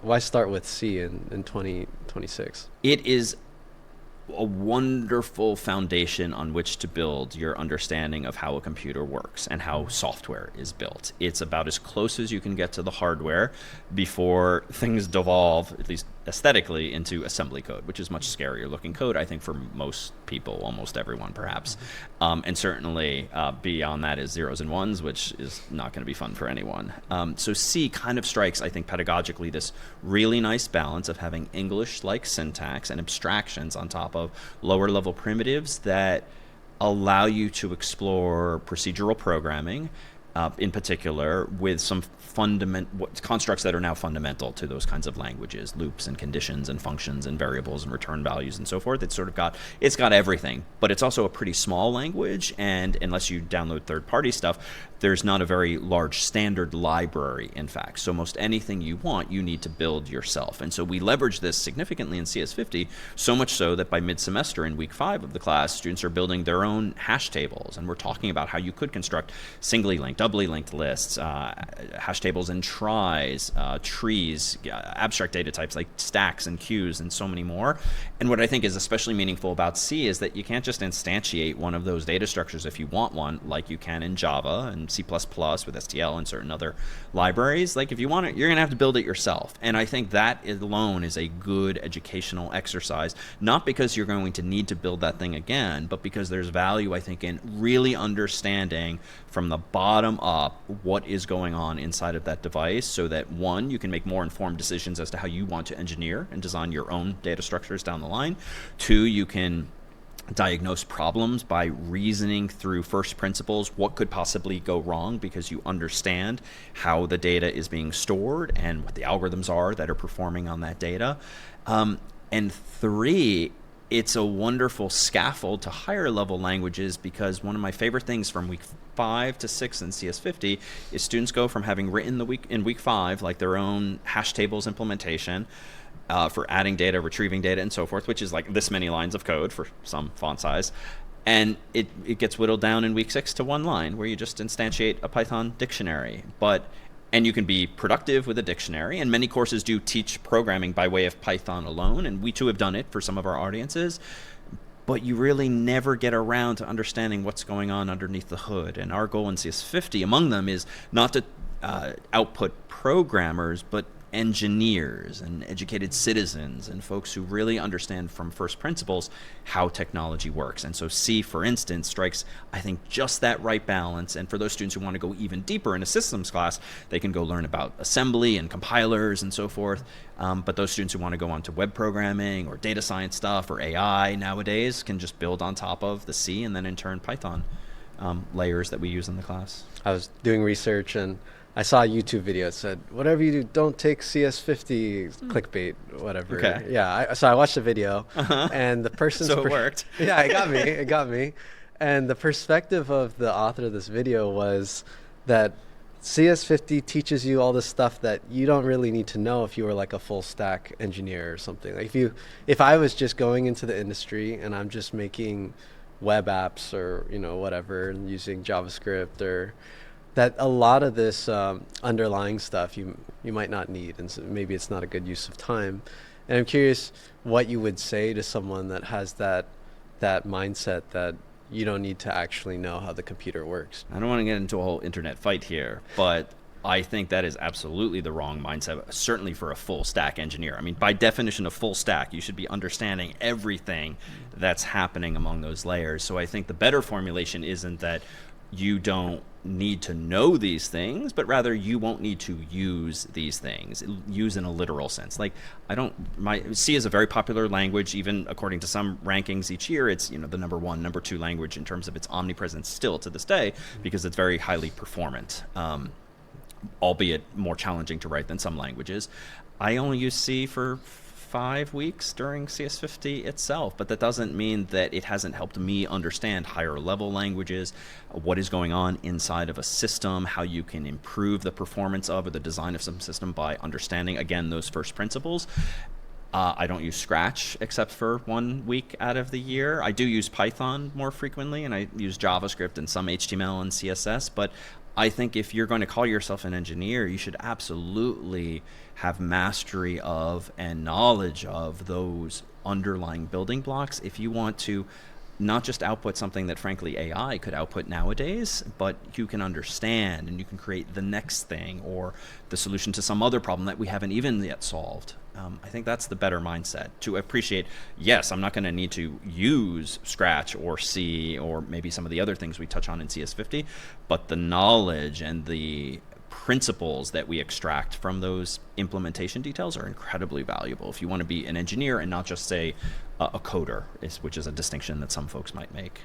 why start with C in 2026? It is a wonderful foundation on which to build your understanding of how a computer works and how software is built. It's about as close as you can get to the hardware before things devolve, at least aesthetically, into assembly code, which is much scarier looking code, I think, for most people, almost everyone perhaps. And certainly beyond that is zeros and ones, which is not going to be fun for anyone. So C kind of strikes, I think, pedagogically this really nice balance of having English-like syntax and abstractions on top of lower level primitives that allow you to explore procedural programming, in particular, with some constructs that are now fundamental to those kinds of languages, loops and conditions and functions and variables and return values and so forth. It's got everything, but it's also a pretty small language, and unless you download third-party stuff, there's not a very large standard library, in fact. So most anything you want, you need to build yourself. And so we leverage this significantly in CS50, so much so that by mid-semester in week 5 of the class, students are building their own hash tables. And we're talking about how you could construct singly linked, doubly linked lists, hash tables and tries, trees, abstract data types like stacks and queues, and so many more. And what I think is especially meaningful about C is that you can't just instantiate one of those data structures if you want one, like you can in Java and C++ with STL and certain other libraries. Like if you want it, you're going to have to build it yourself. And I think that alone is a good educational exercise, not because you're going to need to build that thing again, but because there's value, I think, in really understanding from the bottom up what is going on inside of that device, so that one, you can make more informed decisions as to how you want to engineer and design your own data structures down the line. Two, you can diagnose problems by reasoning through first principles. What could possibly go wrong, because you understand how the data is being stored and what the algorithms are that are performing on that data. And three, it's a wonderful scaffold to higher level languages, because one of my favorite things from week 5 to 6 in CS50 is students go from having written in week 5 like their own hash tables implementation for adding data, retrieving data, and so forth, which is like this many lines of code for some font size. And it gets whittled down in week 6 to one line, where you just instantiate a Python dictionary. And you can be productive with a dictionary, and many courses do teach programming by way of Python alone, and we too have done it for some of our audiences. But you really never get around to understanding what's going on underneath the hood. And our goal in CS50 among them is not to output programmers, but engineers and educated citizens and folks who really understand from first principles how technology works. And so C, for instance, strikes, I think, just that right balance. And for those students who want to go even deeper in a systems class, they can go learn about assembly and compilers and so forth. But those students who want to go on to web programming or data science stuff or AI nowadays can just build on top of the C and then in turn Python layers that we use in the class. I was doing research and I saw a YouTube video that said, whatever you do, don't take CS50 clickbait, whatever. Okay. Yeah, so I watched the video, and the person's... So it worked. Yeah, it got me. And the perspective of the author of this video was that CS50 teaches you all this stuff that you don't really need to know if you were like a full stack engineer or something. Like if I was just going into the industry and I'm just making web apps or, whatever, and using JavaScript, or that a lot of this underlying stuff you might not need, and so maybe it's not a good use of time. And I'm curious what you would say to someone that has that mindset that you don't need to actually know how the computer works. I don't want to get into a whole internet fight here, but I think that is absolutely the wrong mindset, certainly for a full stack engineer. I mean, by definition of full stack, you should be understanding everything that's happening among those layers. So I think the better formulation isn't that you don't need to know these things, but rather you won't need to use these things, use in a literal sense. Like C is a very popular language, even according to some rankings each year. It's the number 1, number 2 language in terms of its omnipresence still to this day, because it's very highly performant, albeit more challenging to write than some languages. I only use C for 5 weeks during CS50 itself, but that doesn't mean that it hasn't helped me understand higher level languages, what is going on inside of a system, how you can improve the performance of or the design of some system by understanding, again, those first principles. I don't use Scratch except for 1 week out of the year. I do use Python more frequently, and I use JavaScript and some HTML and CSS, but I think if you're going to call yourself an engineer, you should absolutely have mastery of and knowledge of those underlying building blocks if you want to not just output something that frankly AI could output nowadays, but you can understand and you can create the next thing or the solution to some other problem that we haven't even yet solved. I think that's the better mindset, to appreciate, yes, I'm not going to need to use Scratch or C or maybe some of the other things we touch on in CS50, but the knowledge and the principles that we extract from those implementation details are incredibly valuable if you want to be an engineer and not just say a coder, which is a distinction that some folks might make.